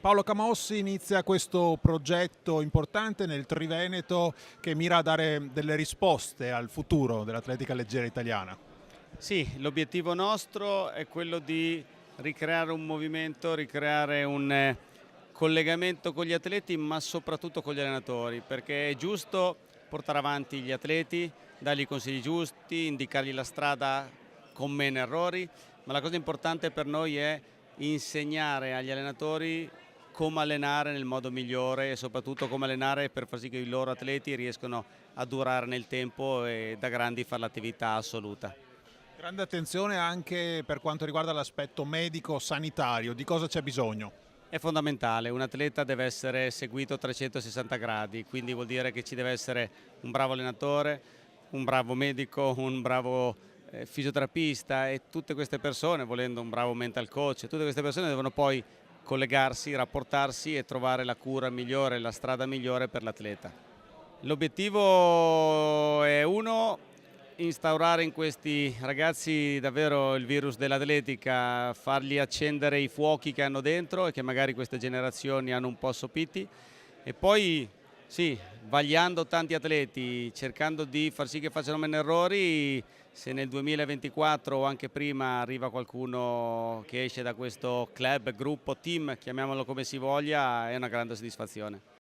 Paolo Camossi inizia questo progetto importante nel Triveneto che mira a dare delle risposte al futuro dell'atletica leggera italiana. Sì, l'obiettivo nostro è quello di ricreare un movimento, ricreare un collegamento con gli atleti, ma soprattutto con gli allenatori, perché è giusto portare avanti gli atleti, dargli i consigli giusti, indicargli la strada con meno errori, ma la cosa importante per noi è insegnare agli allenatori come allenare nel modo migliore e soprattutto come allenare per far sì che i loro atleti riescano a durare nel tempo e da grandi fare l'attività assoluta. Grande attenzione anche per quanto riguarda l'aspetto medico-sanitario, di cosa c'è bisogno? È fondamentale, un atleta deve essere seguito a 360 gradi, quindi vuol dire che ci deve essere un bravo allenatore, un bravo medico, un bravo fisioterapista e tutte queste persone, volendo un bravo mental coach, tutte queste persone devono poi collegarsi, rapportarsi e trovare la cura migliore, la strada migliore per l'atleta. L'obiettivo è uno, instaurare in questi ragazzi davvero il virus dell'atletica, fargli accendere i fuochi che hanno dentro e che magari queste generazioni hanno un po' assopiti e poi sì, vagliando tanti atleti, cercando di far sì che facciano meno errori, se nel 2024 o anche prima arriva qualcuno che esce da questo club, gruppo, team, chiamiamolo come si voglia, è una grande soddisfazione.